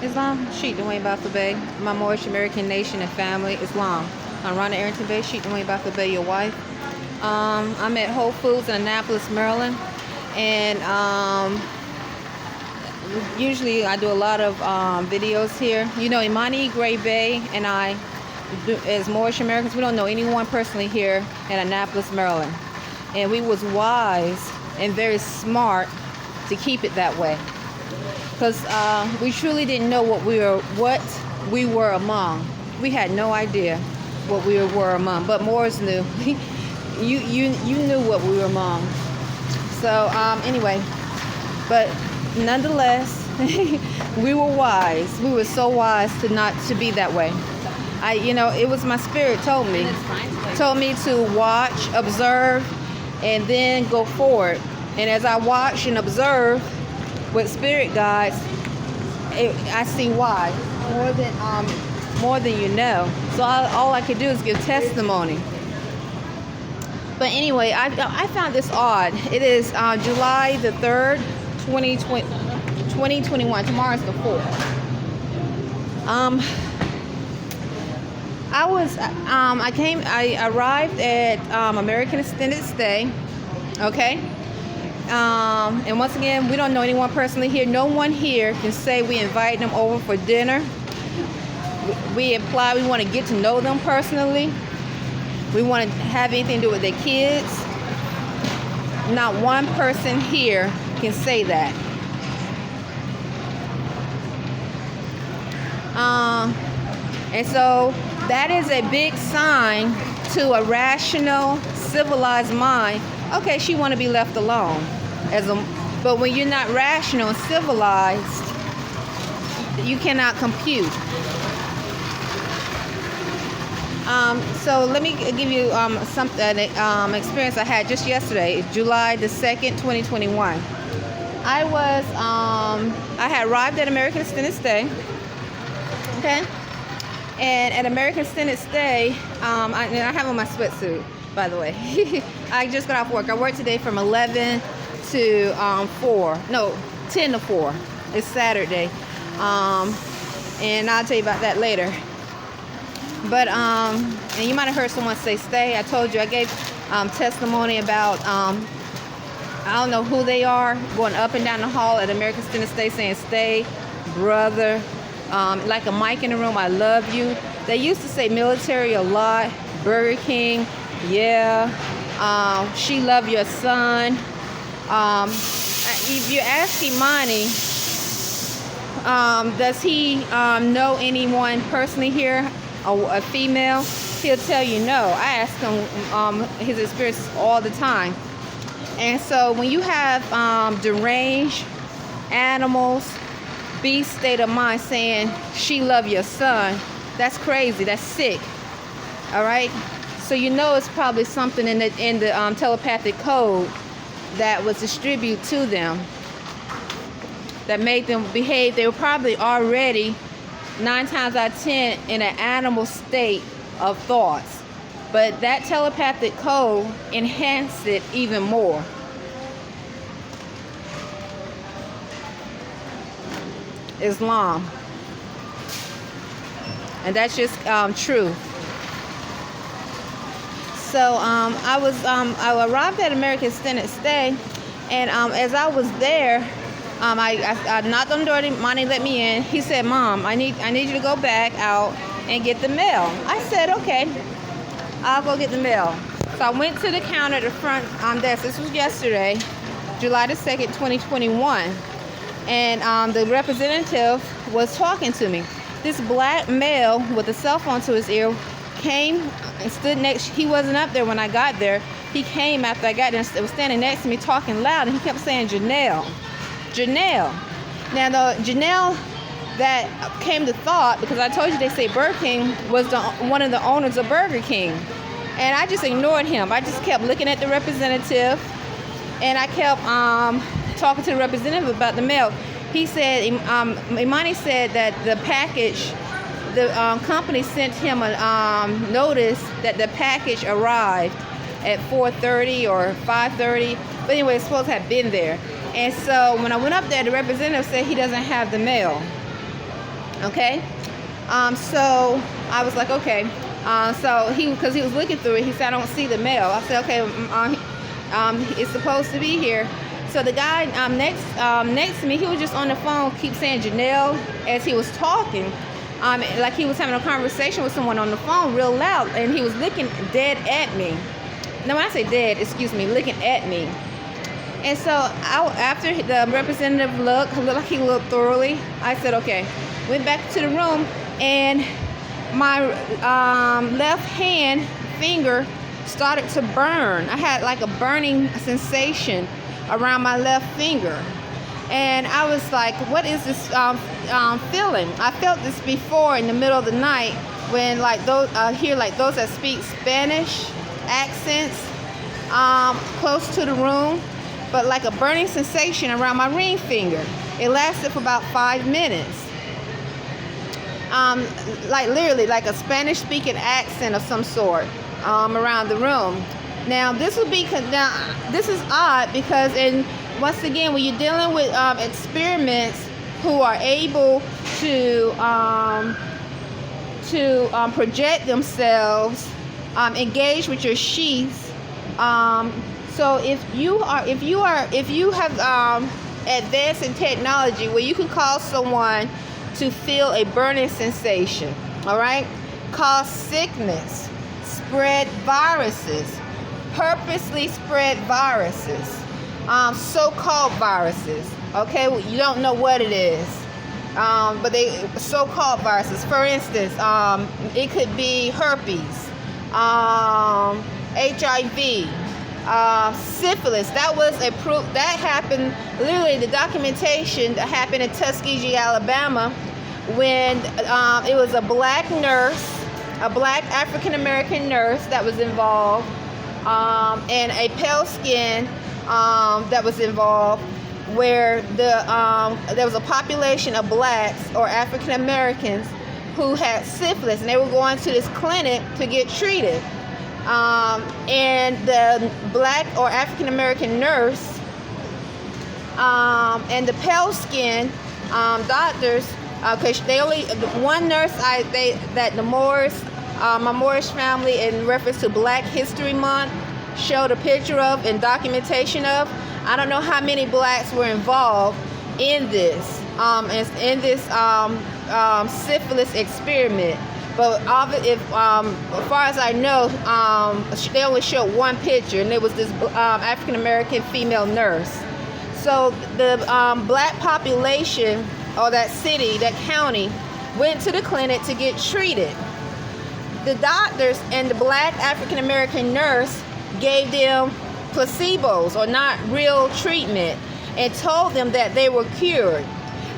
Islam, Sheikh Dwayne Bey, my Moorish American nation and family, Islam. I'm Rhonda Arrington-Bey, Sheikh Dwayne Bey, your wife. I'm at Whole Foods in Annapolis, Maryland, and usually I do a lot of videos here. You know, Imani Gray Bay and I, as Moorish Americans, we don't know anyone personally here in Annapolis, Maryland, and we was wise and very smart to keep it that way, because we truly didn't know what we were among. We had no idea what we were among, but Moors knew. you knew what we were among. So anyway, but nonetheless, we were wise. We were so wise to be that way. It was my spirit told me to watch, observe, and then go forward. And as I watch and observe with spirit guides, I see why more than you know. So all I could do is give testimony. But anyway, I found this odd. It is July the 3rd, 2021. Tomorrow's the 4th. I arrived at American Extended Stay. Okay. And once again, we don't know anyone personally here. No one here can say we invited them over for dinner. We imply we want to get to know them personally. We want to have anything to do with their kids. Not one person here can say that. And so that is a big sign to a rational, civilized mind. Okay, she want to be left alone. But when you're not rational and civilized, you cannot compute. So let me give you an experience I had just yesterday, July the 2nd, 2021. I had arrived at American Extended Stay. Okay. And at American Extended Stay, I have on my sweatsuit, by the way. I just got off work. I worked today from 11 to 4. No, 10 to 4. It's Saturday. And I'll tell you about that later. But, and you might have heard someone say stay. I told you, I gave testimony about, I don't know who they are, going up and down the hall at American Extended Stay saying stay, brother. Like a mic in the room, I love you. They used to say military a lot. Burger King, yeah. She love your son. If you ask Imani, does he know anyone personally here, a female? He'll tell you no. I ask him his experiences all the time. And so when you have deranged animals, beast state of mind saying she love your son, that's crazy, that's sick. All right, so you know it's probably something in the telepathic code that was distributed to them that made them behave. They were probably already 9 times out of 10 in an animal state of thoughts, but that telepathic code enhanced it even more. Islam, and that's just true. So I arrived at American Extended Stay, and as I was there, I knocked on the door. Monty let me in. He said, "Mom, I need you to go back out and get the mail." I said, "Okay, I'll go get the mail." So I went to the counter at the front desk. This was yesterday, July the 2nd, 2021. And the representative was talking to me. This black male with a cell phone to his ear came and stood next. He wasn't up there when I got there. He came after I got there and was standing next to me talking loud, and he kept saying Janelle. Janelle. Now the Janelle that came to thought, because I told you they say Burger King was one of the owners of Burger King. And I just ignored him. I just kept looking at the representative, and I kept talking to the representative about the mail. He said, Imani said that the package, the company sent him a notice that the package arrived at 4:30 or 5:30. But anyway, it's supposed to have been there. And so when I went up there, the representative said he doesn't have the mail. Okay. So I was like, okay. So because he was looking through it, he said, I don't see the mail. I said, okay, it's supposed to be here. So the guy next to me, he was just on the phone, keep saying Janelle as he was talking. Like he was having a conversation with someone on the phone real loud, and he was looking dead at me. No, when I say dead, excuse me, looking at me. And so after the representative looked like he looked thoroughly, I said, okay. Went back to the room, and my left hand finger started to burn. I had like a burning sensation around my left finger. And I was like, what is this feeling? I felt this before in the middle of the night when like those hear like those that speak Spanish accents close to the room, but like a burning sensation around my ring finger. It lasted for about 5 minutes. Like literally like a Spanish speaking accent of some sort around the room. Now this is odd because once again, when you're dealing with experiments who are able to project themselves, engage with your sheaths. So if you have advanced in technology where you can cause someone to feel a burning sensation, all right, cause sickness, spread viruses, purposely spread viruses. So-called viruses, okay? You don't know what it is, but they so-called viruses. For instance, it could be herpes, HIV, syphilis. That was a proof that happened. Literally, the documentation that happened in Tuskegee, Alabama, when it was a black nurse, a black African American nurse that was involved, and a pale skin. That was involved, where there was a population of blacks or African Americans who had syphilis, and they were going to this clinic to get treated. And the black or African American nurse and the pale skin doctors, because they only one nurse that the Morris, my Morris family, in reference to Black History Month, showed a picture of and documentation of. I don't know how many blacks were involved in this syphilis experiment, but as far as I know, they only showed one picture, and it was this African American female nurse. So the black population, or that city, that county, went to the clinic to get treated. The doctors and the black African American nurse gave them placebos, or not real treatment, and told them that they were cured.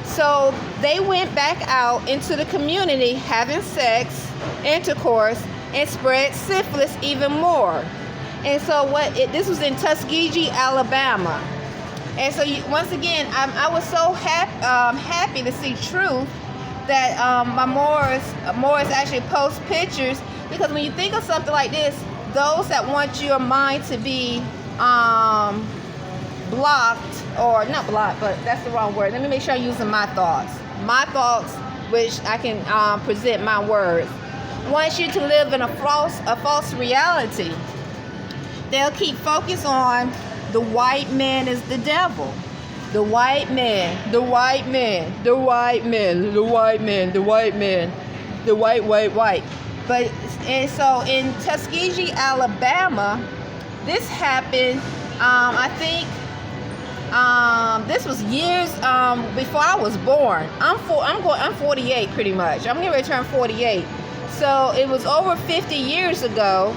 So they went back out into the community having sex, intercourse, and spread syphilis even more. And so this was in Tuskegee, Alabama. And so once again, I was so happy to see truth that my Morris actually posts pictures, because when you think of something like this, those that want your mind to be blocked, or not blocked, but that's the wrong word. Let me make sure I'm using my thoughts, which I can present my words. Wants you to live in a false reality. They'll keep focus on the white man is the devil. The white man, the white man, the white man, the white man, the white man, the white. But and so in Tuskegee, Alabama, this happened. I think this was years before I was born. I'm 48 pretty much. I'm getting ready to turn 48. So it was over 50 years ago.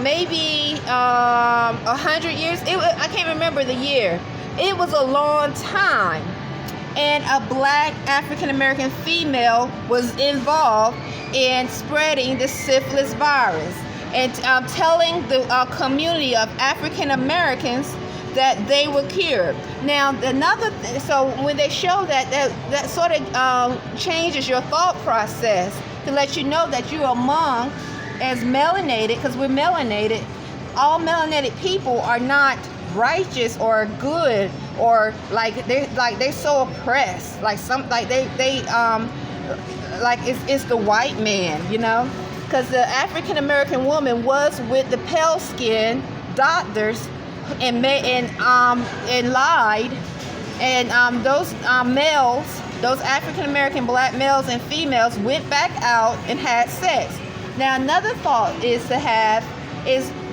Maybe 100 years. I can't remember the year. It was a long time. And a black African American female was involved in spreading the syphilis virus, and telling the community of African Americans that they were cured. Now, so when they show that sort of changes your thought process to let you know that you're among, as melanated, because we're melanated, all melanated people are not righteous or good, or they're so oppressed, like it's the white man, you know, because the African American woman was with the pale skin doctors and lied, and those males, those African American black males and females went back out and had sex. Now another thought is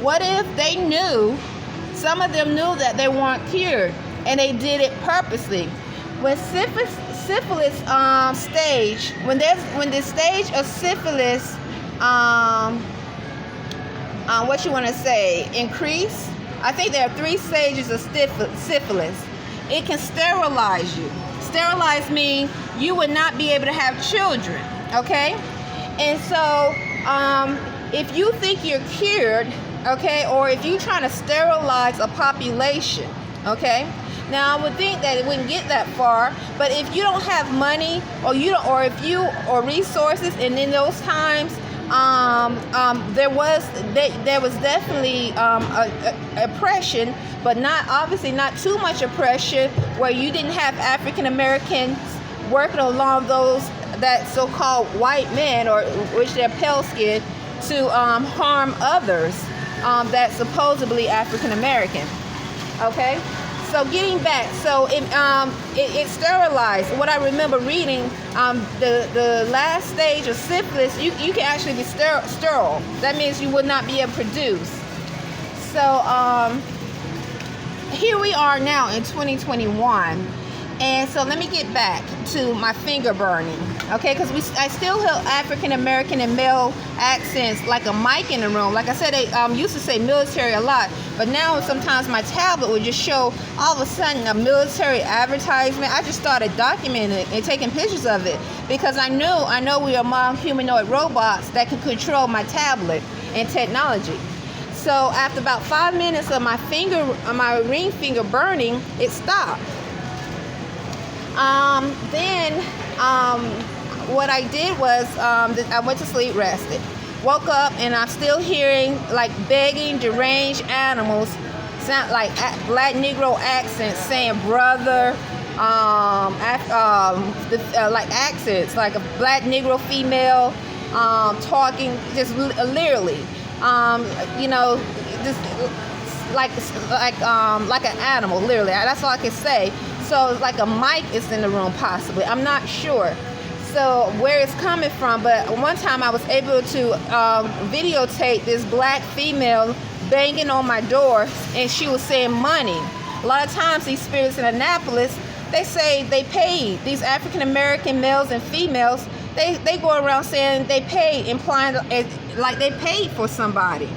what if they knew, some of them knew that they weren't cured and they did it purposely. When syphilis stage, when the stage of syphilis, what you want to say, increase, I think there are 3 stages of syphilis. It can sterilize you. Sterilize means you would not be able to have children, okay? And so if you think you're cured, okay, or if you're trying to sterilize a population, okay, now I would think that it wouldn't get that far, but if you don't have money or resources, and in those times there was definitely oppression, but obviously not too much oppression, where you didn't have African Americans working along that so-called white men, or which they're pale skinned, to harm others that's supposedly African American. Okay, so getting back, so it sterilized. What I remember reading, the last stage of syphilis, you can actually be sterile. That means you would not be able to produce. So here we are now in 2021. And so let me get back to my finger burning, okay? Because I still hear African American and male accents like a mic in the room. Like I said, they used to say military a lot, but now sometimes my tablet would just show all of a sudden a military advertisement. I just started documenting it and taking pictures of it, because I know we are among humanoid robots that can control my tablet and technology. So after about 5 minutes of my ring finger burning, it stopped. Then what I did was I went to sleep, rested, woke up, and I'm still hearing like begging, deranged animals, sound like black Negro accents saying brother, like accents, like a black Negro female talking just literally, you know, just like an animal, literally. That's all I can say. So it's like a mic is in the room, possibly. I'm not sure. So where it's coming from, but one time I was able to videotape this black female banging on my door, and she was saying money. A lot of times these spirits in Annapolis, they say they paid. These African American males and females, they go around saying they paid, implying like they paid for somebody.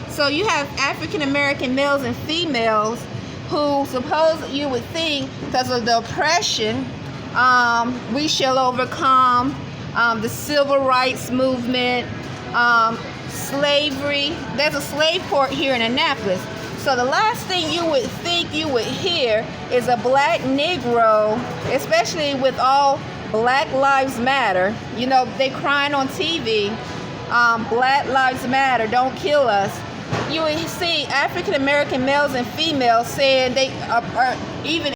So you have African American males and females who suppose you would think, because of the oppression, we shall overcome, the civil rights movement, slavery. There's a slave port here in Annapolis. So the last thing you would think you would hear is a black Negro, especially with all Black Lives Matter. You know, they crying on TV, Black Lives Matter, don't kill us. You would see African American males and females saying they are even